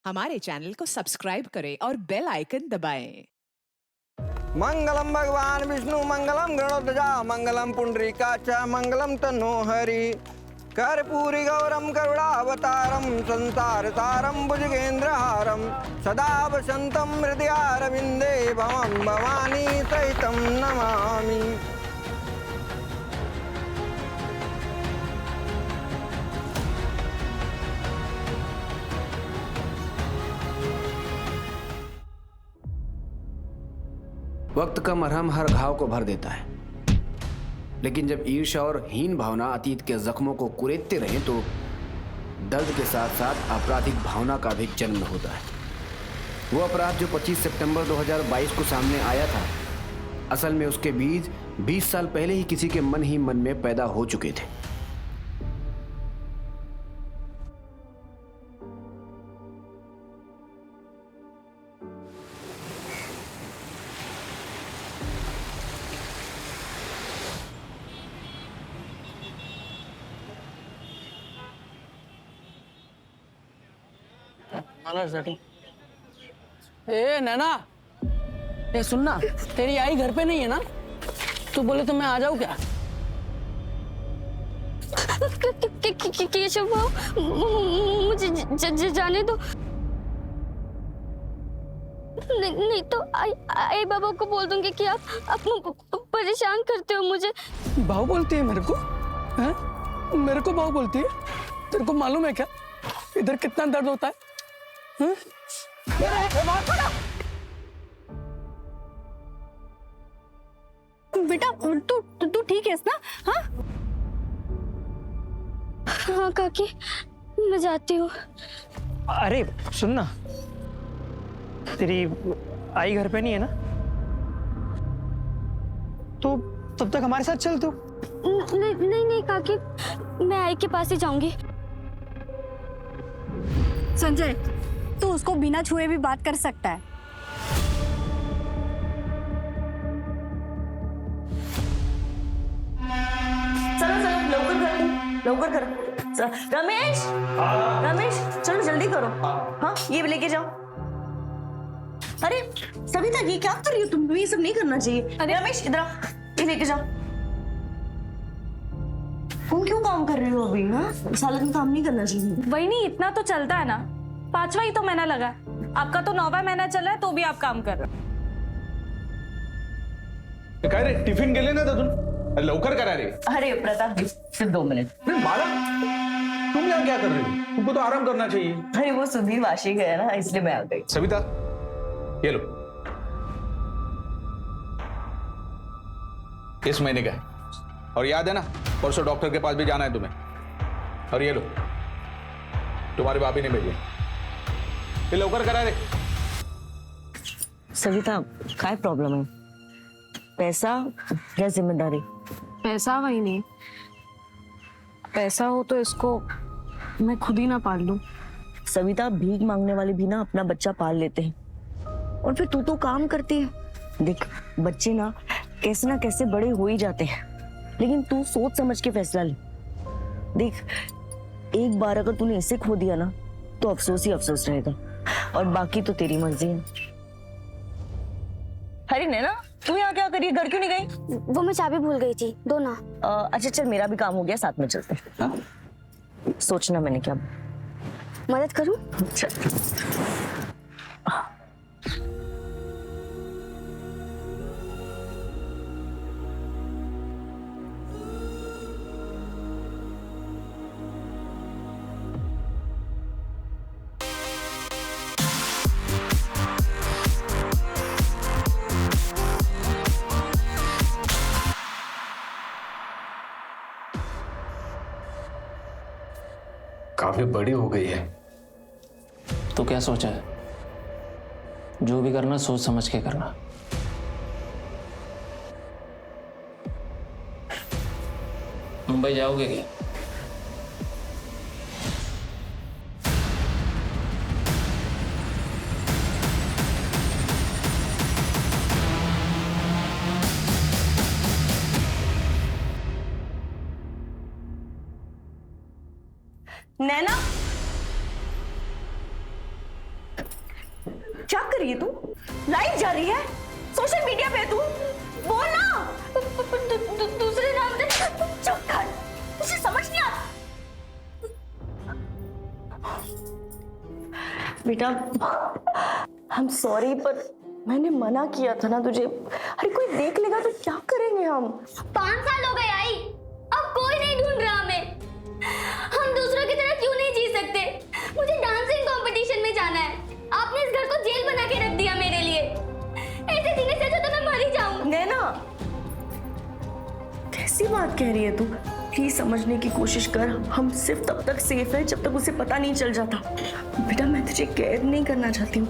हमारे चैनल को सब्सक्राइब करें और बेल आइकन दबाएं। मंगलम भगवान विष्णु मंगलम गणोत्तजा मंगलम पुंडरीकाच मंगलम तनोहरि कर्पूरी गौरम करुणावतारम संसार सारम भुजगेंद्रहारम सदा वसंतम हृदयारविंदे भवम भवानी सहितम नमामि। वक्त का मरहम हर घाव को भर देता है, लेकिन जब ईर्ष्या और हीन भावना अतीत के जख्मों को कुरेदते रहें तो दर्द के साथ साथ आपराधिक भावना का भी जन्म होता है। वो अपराध जो 25 सितंबर 2022 को सामने आया था, असल में उसके बीज 20 साल पहले ही किसी के मन ही मन में पैदा हो चुके थे। ए नैना, ये सुनना, तेरी आई घर पे नहीं है ना? तू बोले तो मैं आ जाऊँ क्या? केशव भाव, मुझे जाने दो। नहीं तो आई बाबा को बोल दूंगी कि आप परेशान करते हो मुझे। भाव बोलती है मेरे को? हैं? मेरे को भाव बोलती है? तेरे को मालूम है क्या इधर कितना दर्द होता है? हैं? बेटा तू ठीक है ना? हाँ हाँ काकी, मैं जाती हूँ। अरे सुन ना, तेरी आई घर पे नहीं है ना? तो तब तक हमारे साथ चल तू। नहीं काकी, मैं आई के पास ही जाऊंगी। संजय, तू उसको बिना छुए भी बात कर सकता है। चलो लवकर करो। रमेश, चलो जल्दी करो। हाँ ये भी लेके जाओ। अरे सविता, ये क्या कर रही हो तुम? ये सब नहीं करना चाहिए। अरे रमेश इधर आओ, ये लेके जाओ। तुम क्यों काम कर रहे हो अभी? हाँ, सारा दिन काम नहीं करना चाहिए। वही नहीं, इतना तो चलता है ना। 5वां ही तो महीना लगा, आपका तो 9वां महीना चल रहा है तो भी आप काम कर रहे हो। काय रे, टिफिन गेले ना तिथून? लवकर करा रे। अरे प्रताप, सिर्फ 2 मिनट। माला, तुम यहाँ क्या कर रही हो? तुमको तो आराम करना चाहिए। अरे वो सुधीर वाशी गया ना, इसलिए मैं आ गई। सविता, ये लो, इस महीने का है। और याद है ना, परसों डॉक्टर के पास भी जाना है तुम्हें। और ये लो, तुम्हारे बापी ने भेजे। ये लवकर करा रे। सविता, काय प्रॉब्लम है? पैसा या जिम्मेदारी? पैसा वही नहीं, पैसा हो तो इसको मैं खुद ही ना पाल लूं। सविता, भीख मांगने वाले भी ना अपना बच्चा पाल लेते हैं, और फिर तू तो काम करती है। देख, बच्चे ना कैसे बड़े हो ही जाते हैं, लेकिन तू सोच समझ के फैसला ले। देख, एक बार अगर तूने इसे खो दिया ना तो अफसोस ही अफसोस रहेगा, और बाकी तो तेरी मर्जी है। अरे नैना, तू यहाँ क्या करी? घर क्यों नहीं गई? वो मैं चाबी भूल गई थी, दो ना। अच्छा चल, मेरा भी काम हो गया, साथ में चलते हैं। सोचना मैंने क्या मदद करूं? चल। काफी बड़ी हो गई है। तो क्या सोचा है? जो भी करना सोच समझ के करना। मुंबई जाओगे क्या? नैना, क्या कर रही है तू? लाइव जा रही है, सोशल मीडिया पे है तू। बोल ना। दूसरे नाम से। चुप कर, तुझे समझ नहीं आता। बेटा आई एम सॉरी, पर मैंने मना किया था ना तुझे। अरे कोई देख लेगा तो क्या करेंगे हम? 5 साल हो गए आई, अब कोई नहीं ढूंढ रहा हमें। हम दूसरों की तरह क्यों नहीं जी सकते? मुझे डांसिंग कंपटीशन में जाना है। आपने इस घर को जेल बना के रख दिया मेरे लिए। ऐसे जीने से अच्छा तो मैं मर ही जाऊं। नैना, कैसी बात कह रही है तू? प्लीज समझने की कोशिश कर। हम सिर्फ तब तक सेफ है जब तक उसे पता नहीं चल जाता। बेटा मैं तुझे कैद नहीं करना चाहती हूँ,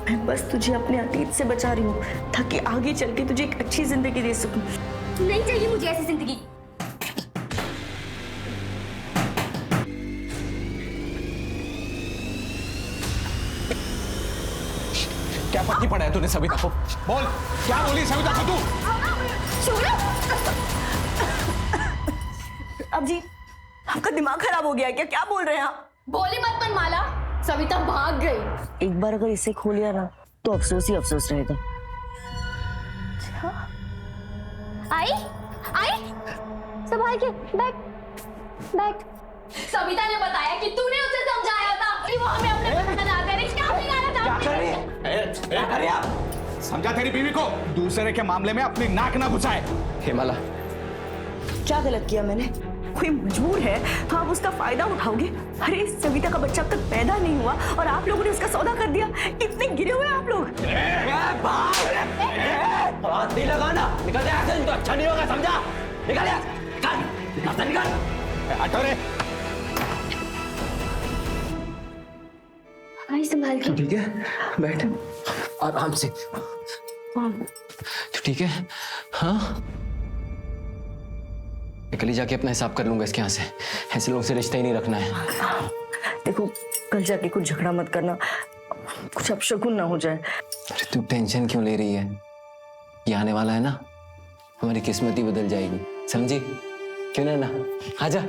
मैं बस तुझे अपने अतीत से बचा रही हूँ ताकि आगे चल के तुझे एक अच्छी जिंदगी दे सकूं। नहीं चाहिए मुझे ऐसी जिंदगी। क्या पट्टी पड़ा है तूने सविता को? बोल, क्या बोली सविता को तू? अब जी आपका दिमाग खराब हो गया है क्या? क्या बोल रहे हैं आप? बोली मत मनमाला, सविता भाग गई। एक बार अगर इसे खो लिया ना तो अफसोस ही अफसोस रहेगा। आई आई संभाल के बैठ बैठ। सविता ने बताया कि तूने उसे समझाया था कि वो हमें अपने पसंद ना करे। क्या बिगाड़ा था? क्या कर रही है? अरे आप समझा तेरी बीवी को दूसरे के मामले में अपनी नाक ना घुसाए। हेमाला, क्या गलत किया मैंने? कोई मजबूर है तो आप उसका फायदा उठाओगे? अरे सविता का बच्चा अब तक पैदा नहीं हुआ और आप लोगों ने उसका सौदा कर दिया। कितने गिरे हुए आप लोग। हाथ नहीं लगाना, निकल जा यहाँ से, तो अच्छा नहीं होगा, समझा? निकल जा, निकल, निकल। हटो रे। आई संभाल के। ठीक है, बैठ आराम से। तो ठीक है? हाँ, कल ही जाके अपना हिसाब कर लूंगा इसके यहाँ से। ऐसे लोगों से रिश्ता ही नहीं रखना है। देखो कल जाके कुछ झगड़ा मत करना, कुछ अपशकुन ना हो जाए। अरे तू टेंशन क्यों ले रही है? ये आने वाला है ना, हमारी किस्मत ही बदल जाएगी, समझी? क्यों ना? आजा।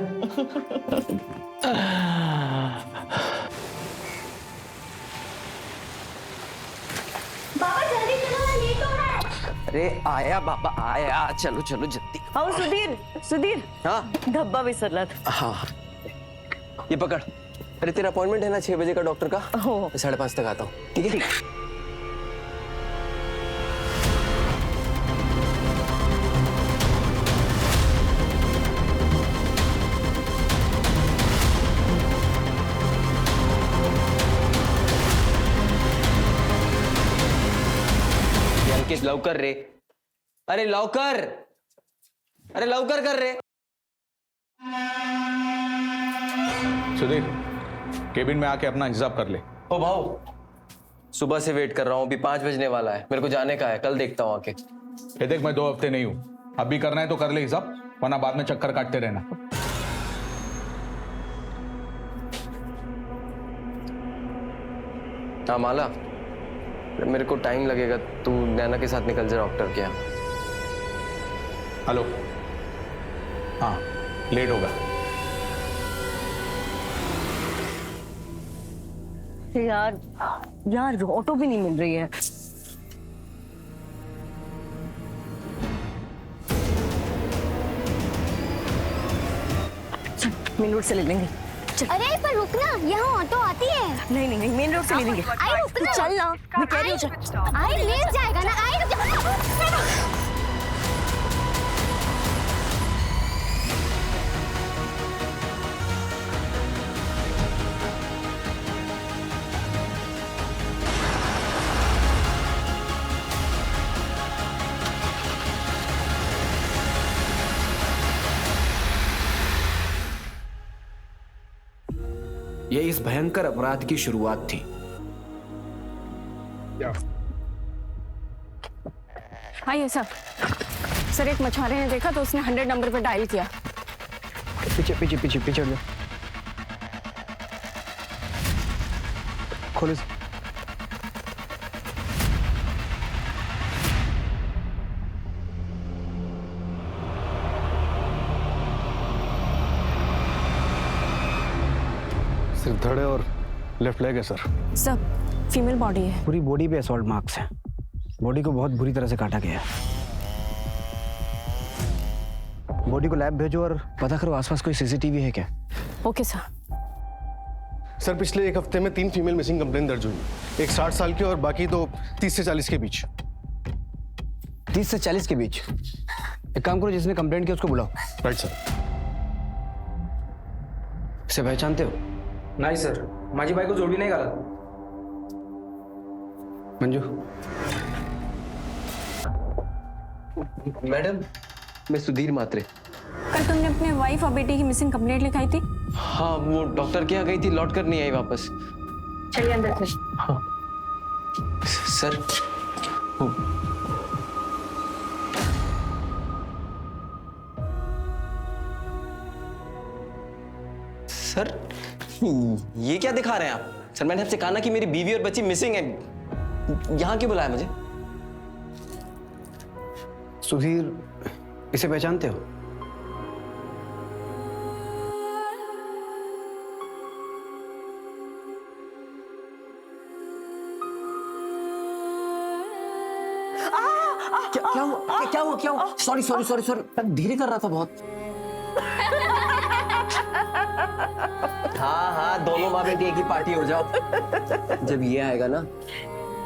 बाबा जल्दी चलो ना, लेट हो रहा है। अरे आया बाबा आया, चलो चलो जल्दी। आओ सुधीर, सुधीर। हाँ धब्बा विसरला था। हाँ, ये पकड़। अरे तेरा अपॉइंटमेंट है ना 6 बजे का डॉक्टर का? हो। मैं 5:30 तक आता हूँ, ठीक है? अंकित लवकर रे, अरे लवकर, अरे लवकर कर रे। सुधीर, केबिन में आके अपना हिसाब कर ले। ओ भाऊ, सुबह से वेट कर रहा हूँ, अभी 5 बजने वाला है, मेरे को जाने का है, कल देखता हूँ आके। ये देख, मैं 2 हफ्ते नहीं हूँ, अभी करना है तो कर ले हिसाब, वरना बाद में चक्कर काटते रहना। हाँ माला, मेरे को टाइम लगेगा, तू नैना के साथ निकल जा डॉक्टर के यहाँ। हेलो, हाँ लेट होगा। यार यार ऑटो भी नहीं मिल रही है। मेन रोड से ले लेंगे। अरे पर रुकना, यहाँ ऑटो आती है। नहीं नहीं नहीं, मेन रोड से ले लेंगे। आई रुकना, चल ना, मैं कह रही हूँ। आई ले जाएगा ना। आई रुक जा। ये इस भयंकर अपराध की शुरुआत थी। आइए सर, एक मछुआरे ने देखा तो उसने 100 नंबर पर डायल किया। पीछे पीछे पीछे पीछे लो, खोलो। सिर्फ धड़े और लेफ्ट लेग है सर। फीमेल बॉडी है। पूरी बॉडी पे असॉल्ट मार्क्स हैं। बॉडी को बहुत बुरी तरह से काटा गया है। बॉडी को लैब भेजो और पता करो आसपास कोई सीसीटीवी है क्या। Okay sir. सर पिछले एक हफ्ते में 3 फीमेल मिसिंग कंप्लेन दर्ज हुई। एक 60 साल की और बाकी तो 30 से 40 के बीच। 30 से 40 के बीच। एक काम करो, जिसने कंप्लेंट किया उसको बुलाओ। Right sir. इसे पहचानते हो? नहीं सर, माझी बायको जोडी नाही घालत। मंजू, मैडम मैं सुधीर मात्रे। कल तुमने अपने वाइफ और बेटी की मिसिंग कंप्लेंट लिखाई थी। हाँ, वो डॉक्टर के यहाँ गई थी, लौट कर नहीं आई वापस। चलिए अंदर से। हाँ सर, सर ये क्या दिखा रहे हैं आप? सर मैंने आपसे कहा ना कि मेरी बीवी और बच्ची मिसिंग है। यहाँ क्यों बुलाया मुझे? सुधीर, इसे पहचानते हो? क्या हुआ? सॉरी धीरे कर रहा था बहुत। हाँ, दोनों माँ बेटी एक ही पार्टी हो जाओ। जब ये आएगा ना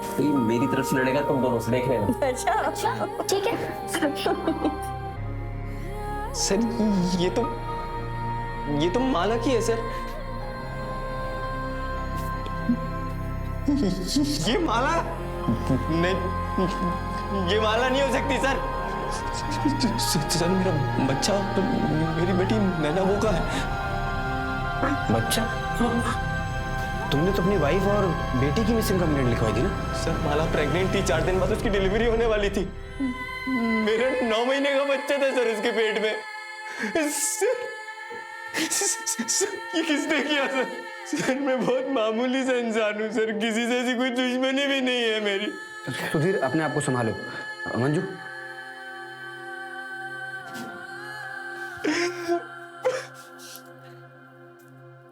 तो ये मेरी तरफ से लड़ेगा, तुम दोनों से देख लेना। अच्छा ठीक है। सर ये तो माला की है सर। ये माला नहीं, ये माला नहीं हो सकती सर। सर मेरा बच्चा, मेरी बेटी नैना वो का है। बच्चा? तुमने तो अपनी वाइफ और बेटी की मिसिंग कंप्लेंट लिखवाई थी ना? सर माला प्रेग्नेंट थी, 4 दिन बाद उसकी डिलीवरी होने वाली थी। मेरा 9 महीने का बच्चा था सर उसके पेट में। सर ये किसने किया सर? सर मैं बहुत मामूली सा इंसान हूँ सर, किसी से ऐसी कोई दुश्मनी भी नहीं है मेरी। सुधीर, अपने आप को संभालो। मंजू,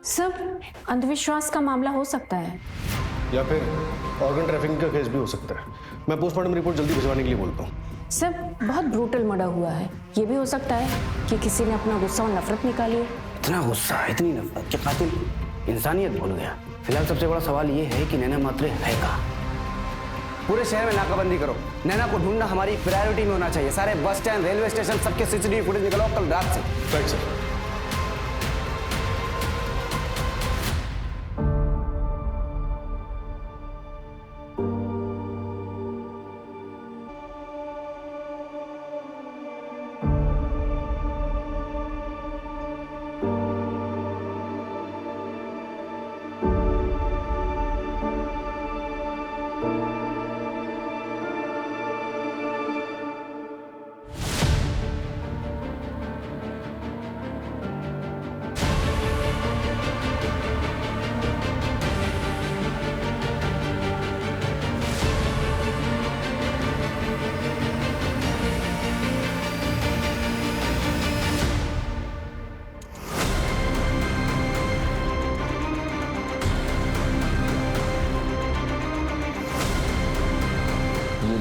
सब अंधविश्वास का मामला हो सकता है या फिर ऑर्गन ट्रैफिकिंग का केस भी हो सकता है। मैं पोस्टमार्टम रिपोर्ट जल्दी भिजवाने के लिए बोलता हूँ। सब बहुत ब्रूटल मर्डर हुआ है। ये भी हो सकता है कि किसी ने अपना गुस्सा और नफरत निकाली है। इतना गुस्सा, इतनी नफरत कि कातिल इंसानियत भूल गया। फिलहाल सबसे बड़ा सवाल ये है कि नैना मात्रे है कहाँ? पूरे शहर में नाकाबंदी करो। नैना को ढूंढना हमारी प्रायोरिटी में होना चाहिए। सारे बस स्टैंड, रेलवे स्टेशन, सबके सीसीटीवी फुटेज निकलो कल रात से। Right sir.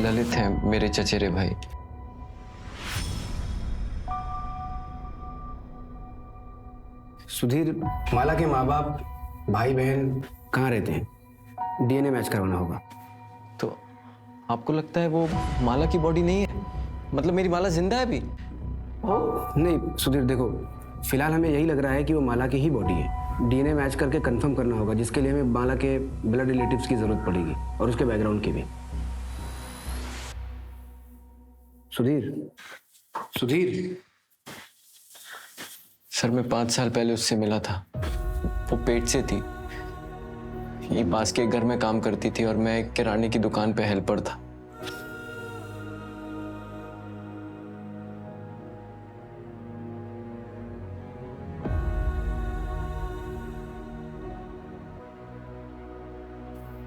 ललित हैं मेरे चचेरे भाई। सुधीर, माला के माँ बाप, भाई बहन कहाँ रहते हैं? डीएनए मैच करवाना होगा। तो आपको लगता है वो माला की बॉडी नहीं है? मतलब मेरी माला जिंदा है अभी? नहीं सुधीर, देखो फिलहाल हमें यही लग रहा है कि वो माला की ही बॉडी है। डीएनए मैच करके कंफर्म करना होगा, जिसके लिए हमें माला के ब्लड रिलेटिव्स की जरूरत पड़ेगी और उसके बैकग्राउंड की भी। सुधीर सर मैं 5 साल पहले उससे मिला था। वो पेट से थी, ये पास के घर में काम करती थी और मैं एक किराने की दुकान पे हेल्पर था।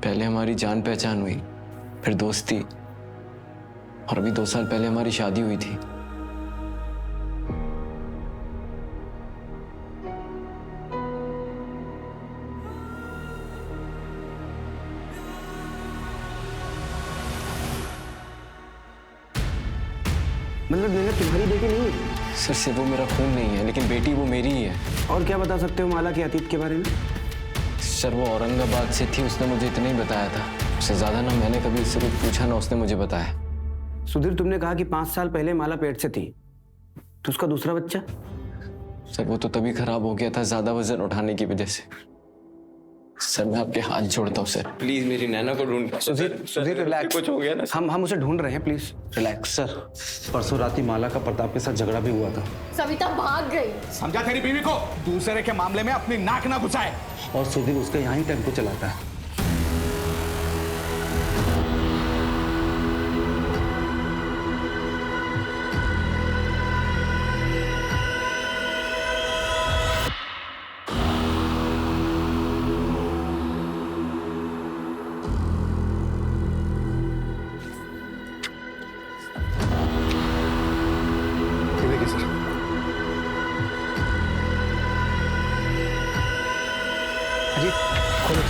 पहले हमारी जान पहचान हुई, फिर दोस्ती, और अभी 2 साल पहले हमारी शादी हुई थी। मतलब नैना तुम्हारी बेटी नहीं है? सर सिर्फ वो मेरा खून नहीं है, लेकिन बेटी वो मेरी ही है। और क्या बता सकते हो माला के अतीत के बारे में? सर वो औरंगाबाद से थी, उसने मुझे इतना ही बताया था। उससे ज्यादा ना मैंने कभी इससे कुछ पूछा ना उसने मुझे बताया। सुधीर, तुमने कहा कि 5 साल पहले माला पेट से थी, तो उसका दूसरा बच्चा? सर वो तो तभी खराब हो गया था, ज्यादा वजन उठाने की वजह से। सर मैं आपके हाथ जोड़ता हूँ सर, प्लीज मेरी नैना को ढूंढ। सुधीर रिलैक्स, कुछ हो गया ना। हम उसे ढूंढ रहे हैं, प्लीज रिलैक्स। सर परसों रात ही माला का प्रताप के साथ झगड़ा भी हुआ था। सविता भाग गई। समझा तेरी बीवी को, दूसरे के मामले में अपनी नाक ना घुसाए। और सुधीर उसका यहाँ ही टेम्पो चलाता है। ये देखिए सर, अजी खोलो।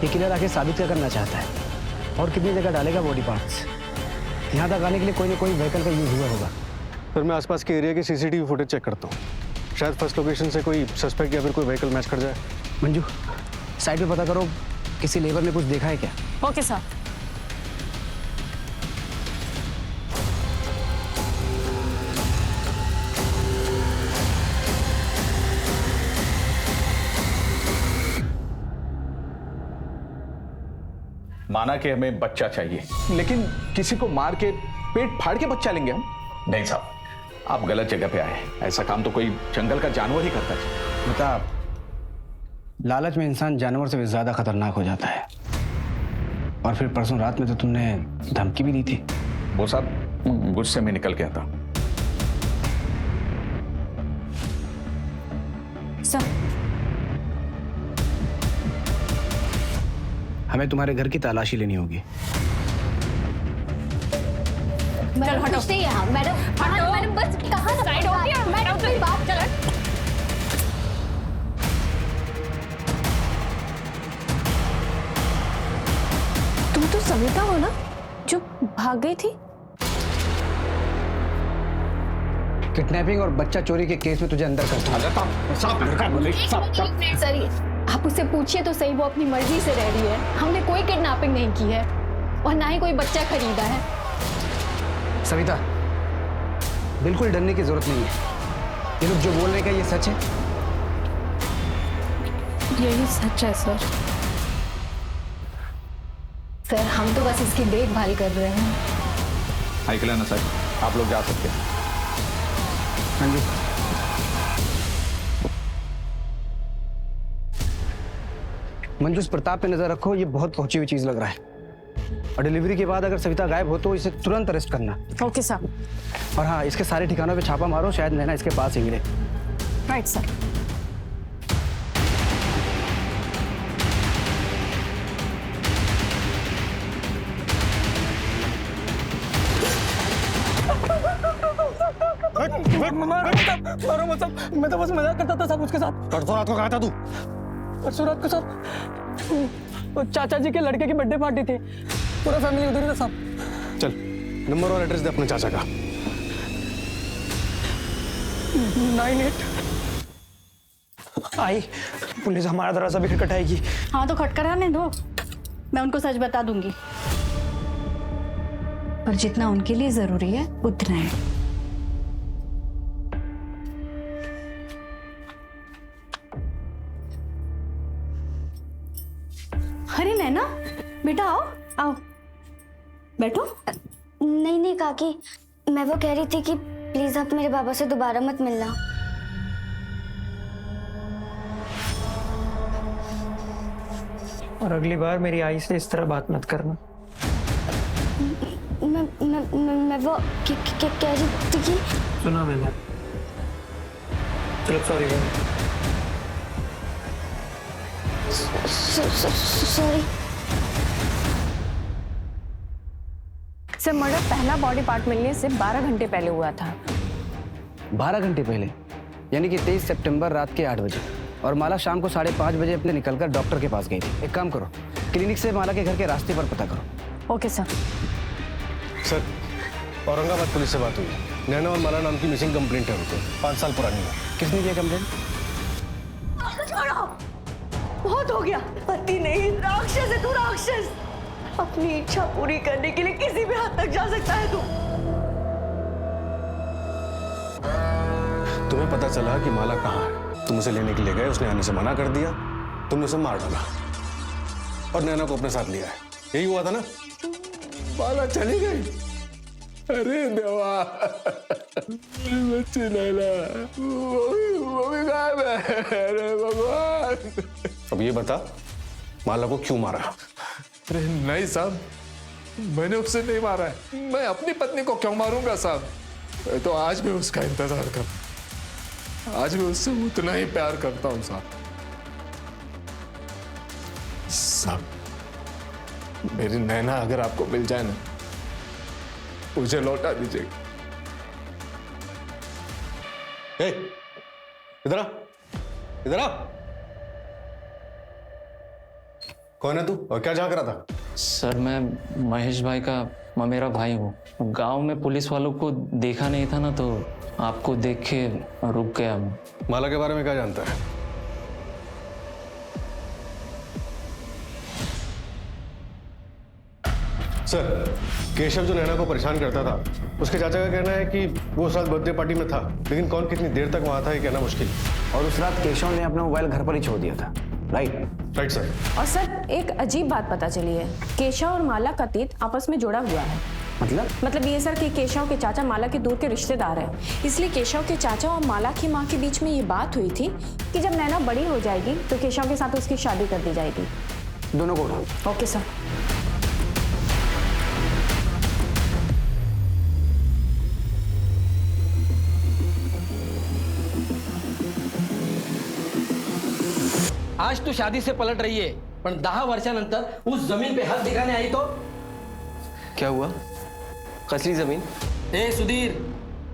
ये किलर आके साबित क्या करना चाहता है और कितनी जगह डालेगा बॉडी पार्ट्स? यहाँ तक आने के लिए कोई ना कोई व्हीकल का यूज हुआ होगा। सर मैं आसपास के एरिया की सीसीटीवी फुटेज चेक करता हूँ, शायद फर्स्ट लोकेशन से कोई सस्पेक्ट या फिर कोई व्हीकल मैच कर जाए। मंजू, साइड पे पता करो किसी लेबर ने कुछ देखा है क्या? Okay sir. माना कि हमें बच्चा चाहिए, लेकिन किसी को मार के पेट फाड़ के बच्चा लेंगे हम? नहीं साहब, आप गलत जगह पे आए। ऐसा काम तो कोई जंगल का जानवर ही करता है। बता, लालच में इंसान जानवर से भी ज्यादा खतरनाक हो जाता है। और फिर परसों रात में तो तुमने धमकी भी दी थी। वो साहब गुस्से में निकल गया था। सर हमें तुम्हारे घर की तलाशी लेनी होगी। मैडम हटो से यहाँ। मैडम हटो। मैडम बस कहाँ साइड हो गया? मैडम कोई बात चल। तुम तो सविता हो ना जो भाग गई थी? किडनैपिंग और बच्चा चोरी के केस में तुझे अंदर कर सर आप उससे पूछिए तो सही, वो अपनी मर्जी से रह रही है। हमने कोई किडनैपिंग नहीं की है और ना ही कोई बच्चा खरीदा है। सविता, बिल्कुल डरने की जरूरत नहीं है। ये लोग जो बोल रहे हैं, ये सच है? यही सच है सर। सर हम तो बस इसकी देखभाल कर रहे हैं। आइकला ना सर, आप लोग जा सकते हैं। हाँ जी। मंजू, इस प्रताप पे नजर रखो, ये बहुत पहुंची हुई चीज लग रहा है। और डिलीवरी के बाद अगर सविता गायब हो तो इसे तुरंत अरेस्ट करना। Okay sir. और हाँ, इसके सारे ठिकानों पे छापा मारो, शायद नैना इसके पास ही मिले। Right sir. मैं तो बस मजाक करता था साहब उसके साथ। परसों रात को कहा था तू? परसों रात को साहब वो चाचा जी के लड़के की बर्थडे पार्टी थी, पूरा फैमिली उधर ही था साहब। चल नंबर और एड्रेस दे अपने चाचा का। 98। आई पुलिस हमारा दरवाजा भी खटखटाएगी। हाँ तो खटखटाने दो, मैं उनको सच बता दूंगी। पर जितना उनके लिए जरूरी है उतना है। अरे नैना बेटा, आओ आओ बैठो। नहीं नहीं काकी, मैं वो कह रही थी कि प्लीज आप मेरे बाबा से दोबारा मत मिलना। और अगली बार मेरी आई से इस तरह बात मत करना। मैं वो कह रही थी कि सुना मैंने। चलो सॉरी। Sorry sir. मर्डर पहला बॉडी पार्ट मिलने से 12 घंटे पहले हुआ था। 12 घंटे पहले, यानी कि 23 सितंबर रात के 8 बजे। और माला शाम को 5:30 बजे अपने निकलकर डॉक्टर के पास गई थी। एक काम करो, क्लिनिक से माला के घर के रास्ते पर पता करो। Okay sir. Sir, Aurangabad police से बात हुई। नैना और माला नाम की मिसिंग कंप्लेंट है उनको, 5 साल पुरानी है। किसने दिया कंप्लेंट? छोड़ो, बहुत हो गया। पति नहीं, राक्षस है तू, राक्षस। अपनी इच्छा पूरी करने के लिए किसी भी हद तक जा सकता है तू। तुम्हें पता चला कि माला कहाँ है, तुम उसे लेने के लिए गए, उसने आने से मना कर दिया, तुमने उसे मार डाला और नैना को अपने साथ लिया है। यही हुआ था ना? माला चली गई। अरे देवा, बच्ची नैना वो भी गायब है। अरे भगवान। अब ये बता, माला को क्यों मारा? अरे नहीं साहब, मैंने उसे नहीं मारा है। मैं अपनी पत्नी को क्यों मारूंगा साहब? मैं तो आज भी उसका इंतजार करता, आज भी उससे उतना ही प्यार करता हूं साहब। साहब, मेरी नैना अगर आपको मिल जाए ना, मुझे लौटा दीजिएगा। इधर आ, इधर आ। कौन है तू और क्या झांक रहा था? सर, मैं महेश भाई का ममेरा भाई हूँ। गांव में पुलिस वालों को देखा नहीं था ना, तो आपको देख के रुक गया मैं। माला के बारे में क्या जानता है? सर, केशव जो नैना को परेशान करता था, उसके चाचा का कहना है कि वो उस रात बर्थडे पार्टी में था, लेकिन कौन कितनी देर तक वहां था ये कहना मुश्किल। और उस रात केशव ने अपना मोबाइल घर पर ही छोड़ दिया था। Right sir. और सर, एक अजीब बात पता चली है। केशव और माला का तीत आपस में जुड़ा हुआ है। मतलब ये सर कि केशव के चाचा माला के दूर के रिश्तेदार हैं। इसलिए केशव के चाचा और माला की माँ के बीच में ये बात हुई थी कि जब नैना बड़ी हो जाएगी तो केशव के साथ उसकी शादी कर दी जाएगी। दोनों को उठाओ। Okay sir. आज तू शादी से पलट रही है, पण 10 वर्षानंतर उस जमीन पे हात दिखाने आई तो क्या हुआ? कसली जमीन? ए सुधीर,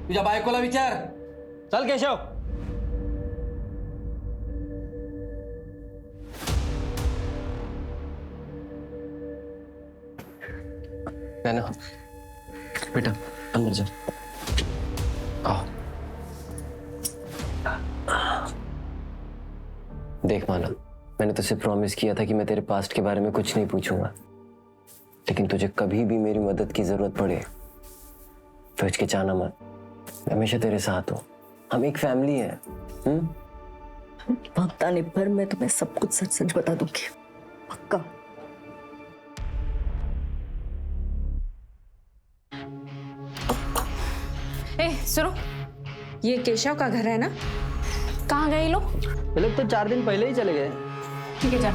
तुझ्या बायकोला विचार. चल केशव. नैना, बेटा अंदर जा। आओ। देख माला, मैंने तुझसे प्रॉमिस किया था कि मैं तेरे पास्ट के बारे में कुछ नहीं पूछूंगा, लेकिन तुझे कभी भी मेरी मदद की जरूरत पड़े तो हिचकिचाना मत। मैं हमेशा तेरे साथ हूँ, हम एक फैमिली है। वक्त आने पर मैं तुम्हें सब कुछ सच सच बता दूंगी, पक्का। ए सुनो, ये केशव का घर है ना? कहाँ गए लोग? ये लोग तो 4 दिन पहले ही चले गए। ठीक है, जा।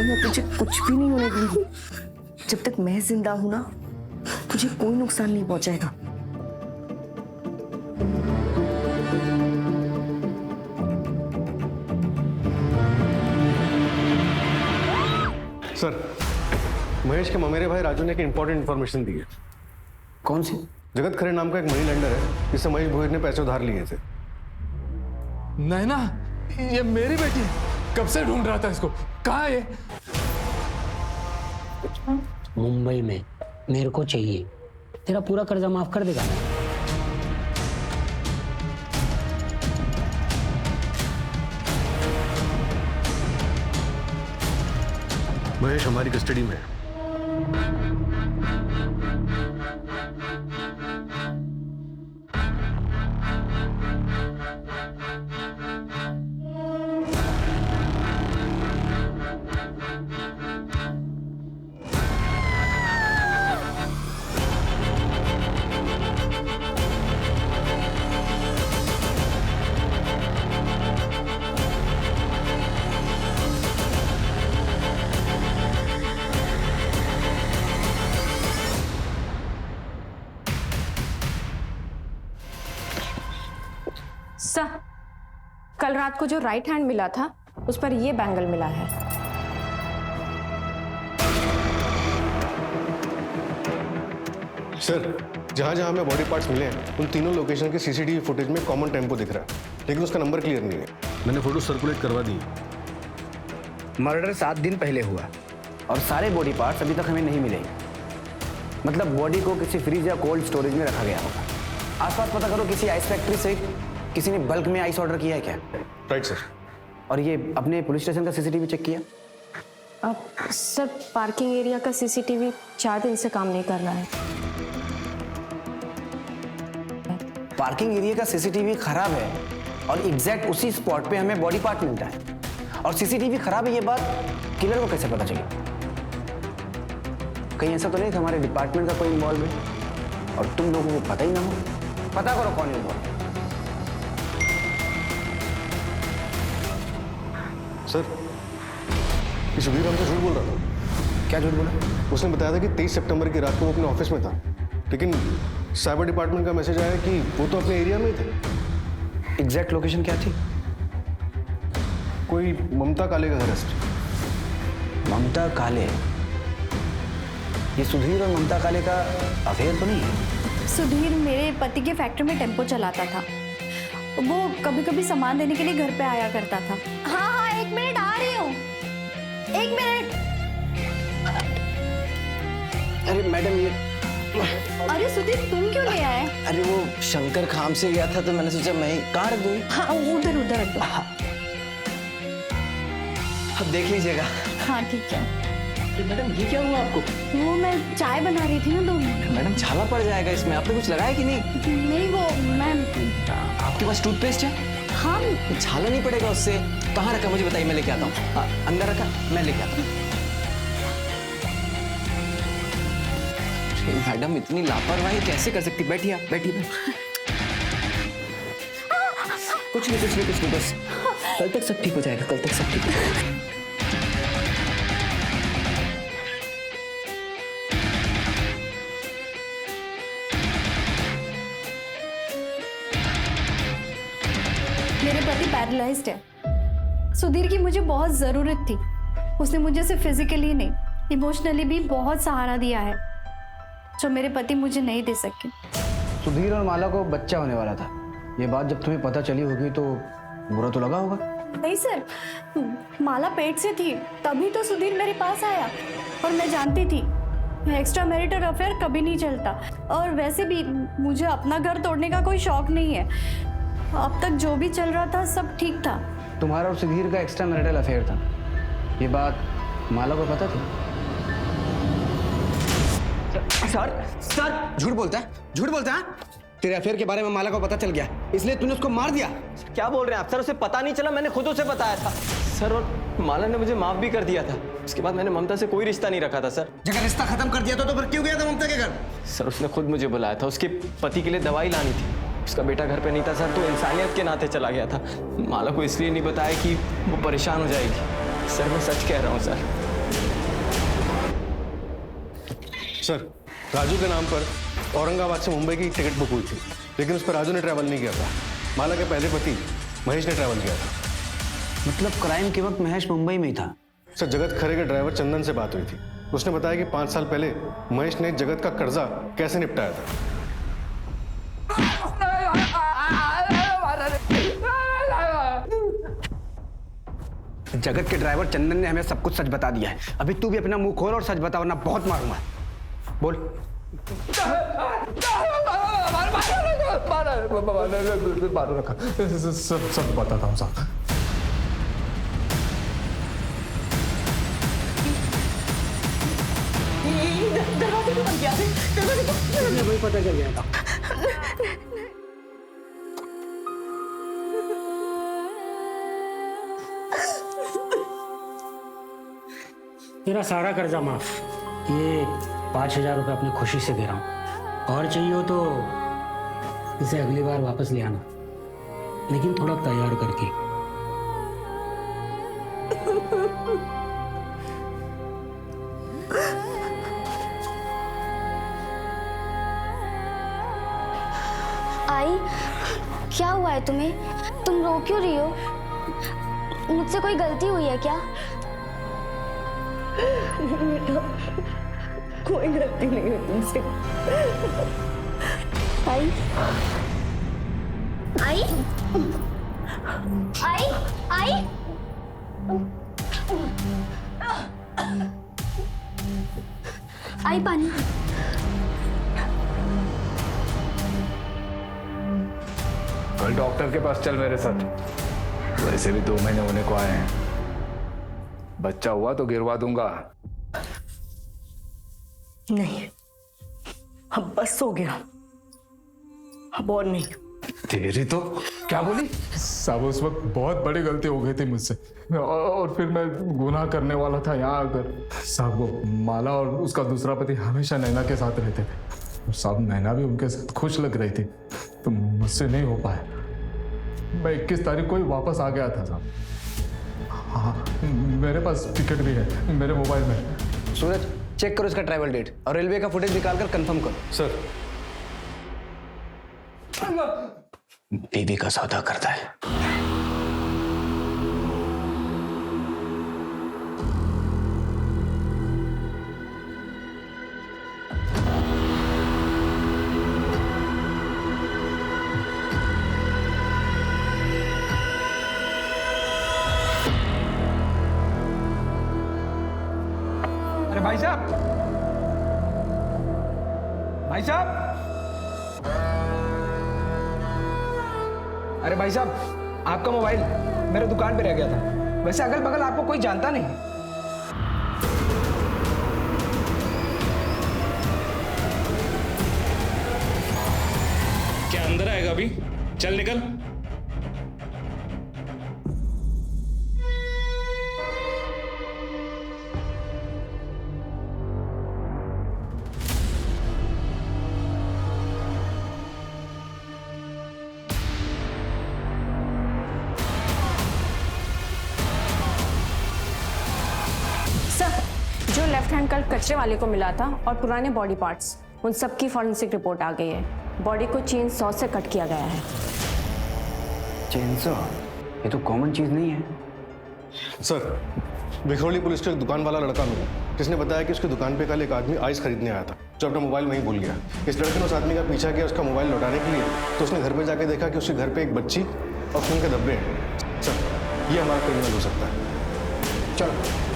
मैं तुझे कुछ भी नहीं होने दूंगी। जब तक मैं जिंदा हूं ना, तुझे कोई नुकसान नहीं पहुंचाएगा। सर, महेश के ममेरे भाई राजू ने एक इंपॉर्टेंट इंफॉर्मेशन दी है। कौन सी? जगत खरे नाम का एक मनी लेंडर है जिससे महेश भोईर ने पैसे उधार लिए थे। नैना, ये मेरी बेटी है। कब से ढूंढ रहा था इसको। कहाँ है? मुंबई में। मेरे को चाहिए। तेरा पूरा कर्जा माफ कर देगा ना? महेश हमारी कस्टडी में है। सर, कल रात को जो राइट हैंड मिला था उस पर ये बैंगल मिला है। सर, जहाँ जहाँ हमें बॉडी पार्ट्स मिले हैं उन तीनों लोकेशन के सीसीटीवी फुटेज में कॉमन टेम्पो दिख रहा है, लेकिन उसका नंबर क्लियर नहीं है। मैंने फोटो सर्कुलेट करवा दी। मर्डर 7 दिन पहले हुआ और सारे बॉडी पार्ट्स अभी तक हमें नहीं मिले। मतलब बॉडी को किसी फ्रीज या कोल्ड स्टोरेज में रखा गया होगा। आसपास पता करो, किसी आइस फैक्ट्री से किसी ने बल्क में आइस ऑर्डर किया है क्या? Right sir. और ये अपने पुलिस स्टेशन का सीसीटीवी चेक किया? अब सर पार्किंग एरिया का सीसीटीवी 4 दिन से काम नहीं कर रहा है। पार्किंग एरिया का सीसीटीवी खराब है और एग्जैक्ट उसी स्पॉट पे हमें बॉडी पार्ट मिलता है, और सीसीटीवी खराब है ये बात किलर को कैसे पता चली? कहीं ऐसा तो नहीं कि हमारे डिपार्टमेंट का कोई इन्वॉल्व है और तुम लोगों को पता ही ना हो? पता करो कौन इन्वॉल्व। सर, ये सुधीर हमसे झूठ बोल रहा था। क्या झूठ बोला? उसने बताया था कि 23 सितंबर की रात को वो अपने ऑफिस में था, लेकिन साइबर डिपार्टमेंट का मैसेज आया कि वो तो अपने एरिया में ही थे। एग्जैक्ट लोकेशन क्या थी? कोई ममता काले का घर है सर। ममता काले? ये सुधीर और ममता काले का अफेयर तो नहीं है? सुधीर मेरे पति के फैक्ट्री में टेम्पो चलाता था। वो कभी कभी सामान देने के लिए घर पे आया करता था। हाँ हाँ, 1 मिनट आ रही हूँ, 1 मिनट। अरे मैडम ये, अरे सुधीर तुम क्यों ले आए? अरे वो शंकर खाम से गया था तो मैंने सोचा मैं ही कहाँ रख दूँ। हाँ उधर उधर रख दो। अब देख लीजिएगा। हाँ ठीक है। मैडम ये क्या हुआ आपको? वो मैं चाय बना रही थी ना तो। मैडम छाला पड़ जाएगा इसमें, आपने कुछ लगाया कि नहीं? नहीं वो मैं। आपके पास टूथपेस्ट है? हाँ। छाला नहीं पड़ेगा उससे। कहाँ रखा मुझे बताइए, मैं लेके आता हूँ। अंदर रखा, मैं लेके आता हूँ। मैडम इतनी लापरवाही कैसे कर सकती? बैठिए आप, बैठिए। कुछ नहीं बस कल तक सब ठीक हो जाएगा, कल तक सब ठीक हो जाएगा। मेरे पति पैरालाइज्ड है। सुधीर की मुझे बहुत जरूरत थी। उसने मुझे सिर्फ फिजिकली नहीं, इमोशनली भी बहुत सहारा दिया है जो मेरे पति मुझे नहीं दे सके। सुधीर और माला को बच्चा होने वाला था। ये बात जब तुम्हें पता चली होगी तो बुरा तो लगा होगा? नहीं सर, माला पेट से थी तभी तो सुधीर मेरे पास आया। और मैं जानती थी एक्स्ट्रा मैरिटल अफेयर कभी नहीं चलता, और वैसे भी मुझे अपना घर तोड़ने का कोई शौक नहीं है। अब तक जो भी चल रहा था सब ठीक था। तुम्हारा और सुधीर का एक्स्ट्रा मैरिटल अफेयर था, ये बात माला को पता थी? सर झूठ बोलता है। तेरे अफेयर के बारे में माला को पता चल गया, इसलिए तूने उसको मार दिया। क्या बोल रहे हैं आप सर? उसे पता नहीं चला, मैंने खुद उसे बताया था सर, और माला ने मुझे माफ भी कर दिया था। उसके बाद मैंने ममता से कोई रिश्ता नहीं रखा था सर। जगह रिश्ता खत्म कर दिया तो फिर क्यों गया था ममता के घर? सर उसने खुद मुझे बुलाया था, उसके पति के लिए दवाई लानी थी। उसका बेटा घर पे नहीं था सर, तो इंसानियत के नाते चला गया था। माला को इसलिए नहीं बताया कि वो परेशान हो जाएगी। सर मैं सच कह रहा हूँ सर। सर, राजू के नाम पर औरंगाबाद से मुंबई की टिकट बुक हुई थी, लेकिन उस पर राजू ने ट्रैवल नहीं किया था। माला के पहले पति महेश ने ट्रैवल किया था। मतलब क्राइम के वक्त महेश मुंबई में ही था? सर, जगत खरे के ड्राइवर चंदन से बात हुई थी। उसने बताया कि 5 साल पहले महेश ने जगत का कर्जा कैसे निपटाया था। जगत के ड्राइवर चंदन ने हमें सब कुछ सच बता दिया है। अभी तू भी अपना मुंह खोल और सच बता, वरना बहुत मारूंगा। बोल। सब बताता हूँ साहब। दरवाजे को बंद किया, दरवाजे को। वही पता चल गया था। तेरा सारा कर्जा माफ। ये 5,000 रुपये अपनी खुशी से दे रहा हूँ, और चाहिए हो तो इसे अगली बार वापस ले आना, लेकिन थोड़ा तैयार करके। आई, क्या हुआ है तुम्हें? तुम रो क्यों रही हो? मुझसे कोई गलती हुई है क्या? कोई गलती नहीं हुई तुमसे। आई आई आई आई आई पानी। कल डॉक्टर के पास चल मेरे साथ। वैसे भी 2 महीने होने को आए हैं। बच्चा हुआ तो गिरवा दूंगा। नहीं, अब बस हो गया, अब और नहीं। तेरी तो क्या बोली? साहब उस वक्त बहुत बड़ी गलती हो गई थी मुझसे, और फिर मैं गुनाह करने वाला था यहाँ आकर। साहब वो माला और उसका दूसरा पति हमेशा नैना के साथ रहते थे, और साहब नैना भी उनके साथ खुश लग रही थी, तो मुझसे नहीं हो पाया। मैं 21 तारीख को ही वापस आ गया था साहब। हाँ, मेरे पास टिकट भी है मेरे मोबाइल में। सूरज, चेक करो इसका ट्रैवल डेट और रेलवे का फुटेज निकालकर कंफर्म करो। सर। बीवी का सौदा करता है। अरे भाई साहब, भाई साहब, अरे भाई साहब, आपका मोबाइल मेरे दुकान पे रह गया था। वैसे अगल बगल आपको कोई जानता नहीं। क्या अंदर आएगा अभी? चल निकल। जो लेफ्ट हैंड कल कचरे वाले को मिला था और पुराने बॉडी पार्ट्स, उन सब की फॉरेंसिक रिपोर्ट आ गई है। बॉडी को चेन सॉ से कट किया गया है। Chain saw? ये तो कॉमन चीज नहीं है। सर, विखरौली पुलिस का एक दुकान वाला लड़का मिला, जिसने बताया कि उसकी दुकान पे कल एक आदमी आइस खरीदने आया था, जो अपना मोबाइल वहीं भूल गया। इस लड़के ने उस आदमी का पीछा किया उसका मोबाइल लौटाने के लिए, तो उसने घर पे जाके देखा कि उसके घर पे एक बच्ची और खून के धब्बे हैं। सर, ये हमारा क्रिमिनल हो सकता है। चलो।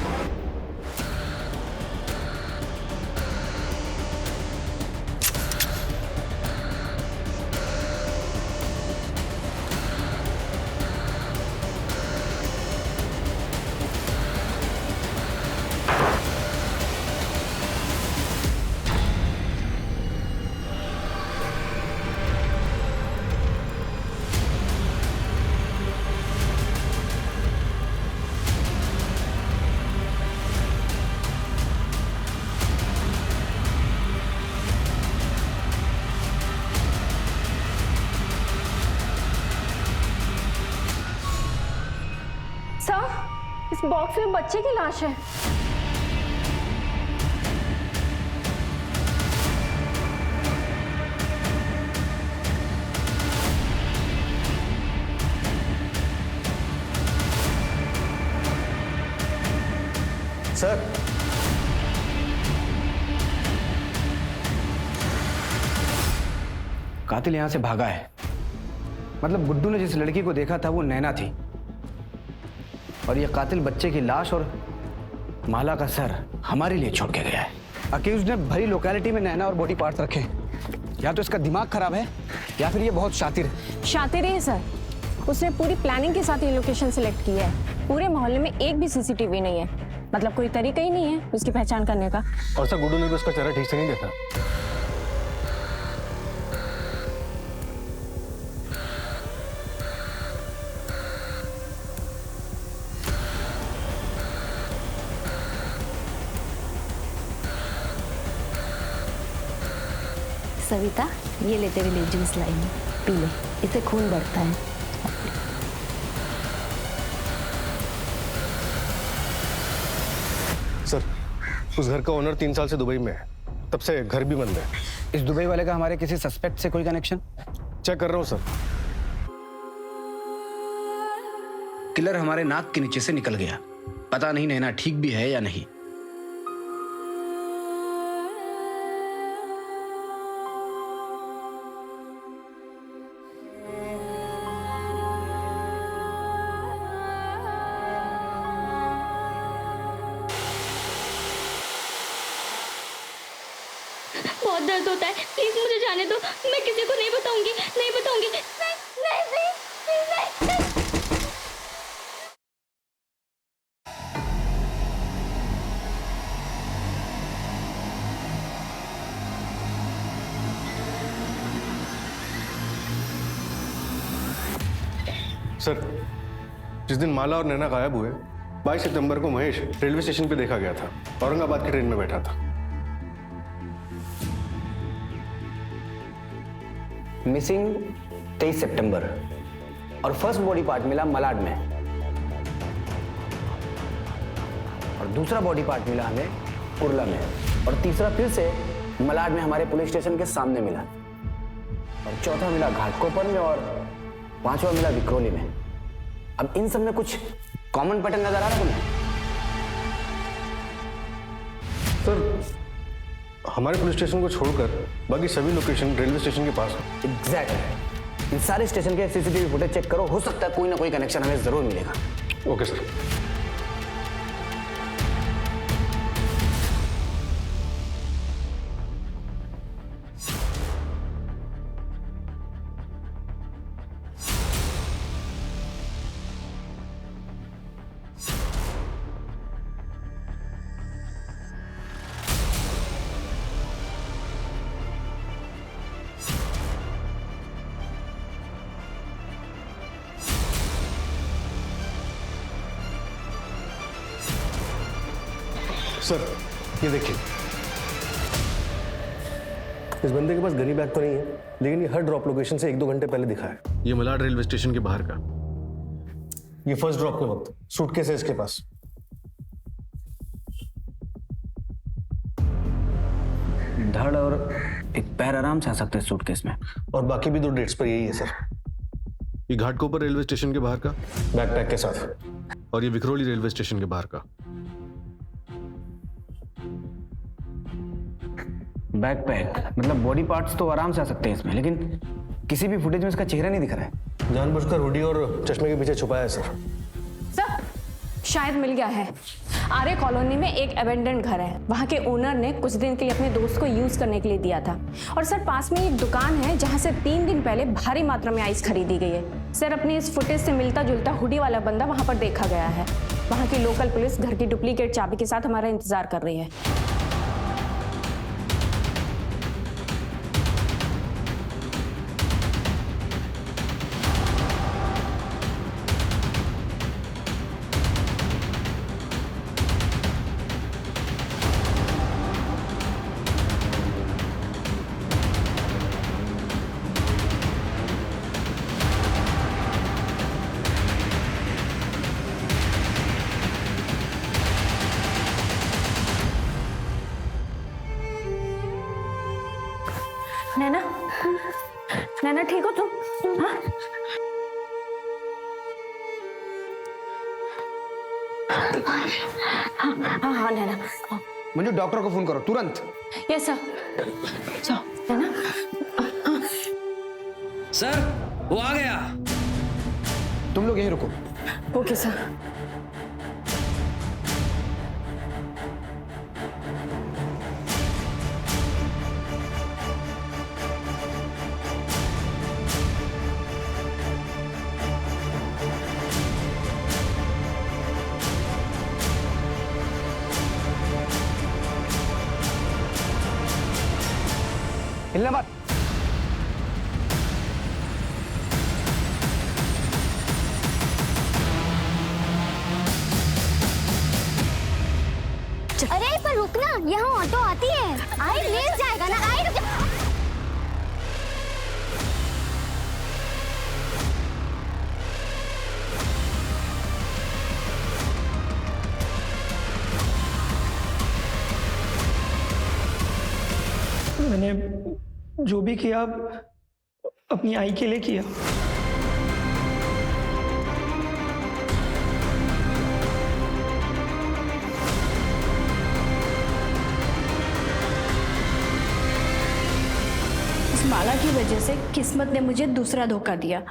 सर, इस बॉक्स में बच्चे की लाश है। सर, कातिल यहां से भागा है। मतलब गुड्डू ने जिस लड़की को देखा था वो नैना थी, और ये कातिल बच्चे की लाश और माला का सर हमारे लिए छोड़ के गया है। अक्यूज्ड ने भरी लोकेलिटी में नैना और बॉडी पार्ट्स रखे। या तो इसका दिमाग खराब है या फिर ये बहुत शातिर है। शातिर है सर, उसने पूरी प्लानिंग के साथ ये लोकेशन सिलेक्ट की है। पूरे मोहल्ले में एक भी सीसीटीवी नहीं है, मतलब कोई तरीका ही नहीं है उसकी पहचान करने का। और सर, गुड्डू ने भी उसका चेहरा ठीक से नहीं देखा। सविता, ये ले तेरे लिए जूस लाई हूं, पी ले, इससे खून बढ़ता है। सर, उस घर का ओनर 3 साल से दुबई में है, तब से घर भी बंद है। इस दुबई वाले का हमारे किसी सस्पेक्ट से कोई कनेक्शन? चेक कर रहा हूँ सर। किलर हमारे नाक के नीचे से निकल गया। पता नहीं नैना ठीक भी है या नहीं। बहुत दर्द होता है, प्लीज मुझे जाने दो, मैं किसी को नहीं बताऊंगी, नहीं बताऊंगी, नहीं नहीं नहीं, नहीं। सर, जिस दिन माला और नैना गायब हुए 22 सितंबर को महेश रेलवे स्टेशन पे देखा गया था। औरंगाबाद की ट्रेन में बैठा था। मिसिंग 23 सितंबर और फर्स्ट बॉडी पार्ट मिला मलाड में और दूसरा बॉडी पार्ट मिला हमें कुर्ला में और तीसरा फिर से मलाड में हमारे पुलिस स्टेशन के सामने मिला और चौथा मिला घाटकोपर में और पांचवा मिला विक्रोली में। अब इन सब में कुछ कॉमन पैटर्न नजर आ रहा है तुम्हें? सर, हमारे पुलिस स्टेशन को छोड़कर बाकी सभी लोकेशन रेलवे स्टेशन के पास है। एग्जैक्टली। इन सारे स्टेशन के सीसीटीवी फुटेज चेक करो, हो सकता है कोई ना कोई कनेक्शन हमें जरूर मिलेगा। Okay sir. सर, ये देखिए, इस बंदे के पास गनी बैग तो नहीं है, लेकिन ये हर ड्रॉप लोकेशन से 1-2 घंटे पहले दिखा है। ये मलाड रेलवे स्टेशन के बाहर का। ये फर्स्ट ड्रॉप के वक्त सूटकेस है इसके पास। धड़ और एक पैर आराम से आ सकते हैं सूटकेस में। और बाकी भी 2 डेट्स पर यही है सर। ये घाटकोपर रेलवे स्टेशन के बाहर का बैकपैक के साथ और ये विक्रोली रेलवे स्टेशन के बाहर का बैकपैक। मतलब बॉडी पार्ट्स तो आराम से आ सकते हैं इसमें, लेकिन किसी भी फुटेज में इसका चेहरा नहीं दिख रहा है। जानबूझकर हुडी और चश्मे के पीछे छुपाया है सर। सर, शायद मिल गया है। आर्य कॉलोनी में एक अबेंडेंट घर है, वहाँ के ओनर ने कुछ दिन के लिए अपने दोस्त को यूज करने के लिए दिया था। और सर, पास में एक दुकान है जहाँ से 3 दिन पहले भारी मात्रा में आइस खरीदी गई है। सर, अपनी इस फुटेज से मिलता जुलता हुडी वाला बंदा वहाँ पर देखा गया है। वहाँ की लोकल पुलिस घर की डुप्लीकेट चाबी के साथ हमारा इंतजार कर रही है। नैना, नैना ठीक हो तुम? हाँ? हाँ हाँ नैना। मुझे डॉक्टर को फोन करो तुरंत। Yes sir. नैना। सर, वो आ गया। तुम लोग यहीं रुको। Okay sir. हिलना मत। अरे पर रुकना, यहाँ ऑटो आती है। आई ले जाएगा ना, आई रुक जा। मैंने जो भी किया अपनी आई के लिए किया। इस माला की वजह से किस्मत ने मुझे दूसरा धोखा दिया।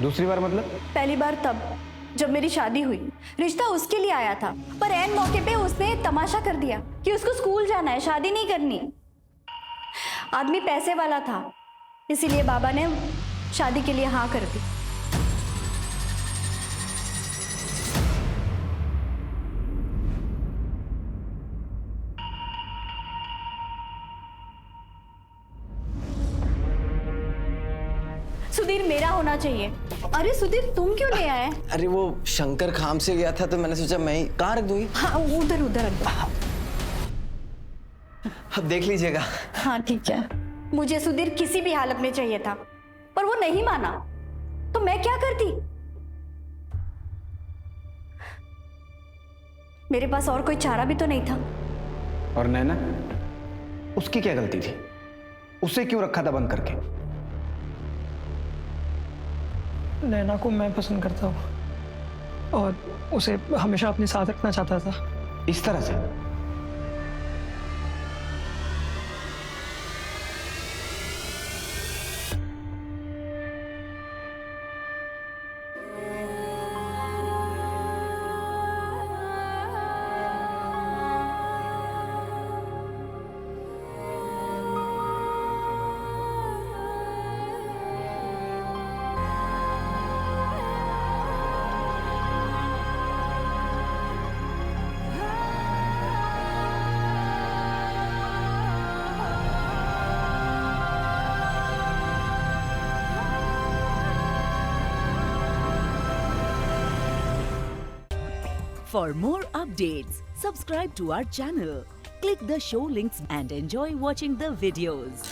दूसरी बार मतलब? पहली बार तब जब मेरी शादी हुई। रिश्ता उसके लिए आया था, पर ऐन मौके पे उसने तमाशा कर दिया कि उसको स्कूल जाना है, शादी नहीं करनी। आदमी पैसे वाला था, इसीलिए बाबा ने शादी के लिए हाँ कर दी। सुधीर मेरा होना चाहिए। अरे सुधीर तुम क्यों नहीं आए? अरे वो शंकर खाम से गया था तो मैंने सोचा मैं ही कहाँ रख दूँ? हाँ उधर उधर रख दो। अब देख लीजिएगा। हाँ ठीक है। मुझे सुधीर किसी भी हालत में चाहिए था, पर वो नहीं माना, तो मैं क्या करती? मेरे पास और कोई चारा भी तो नहीं था। और नैना, उसकी क्या गलती थी? उसे क्यों रखा था बंद करके? नैना को मैं पसंद करता हूँ और उसे हमेशा अपने साथ रखना चाहता था। इस तरह से? For more updates, subscribe to our channel, click the show links and enjoy watching the videos.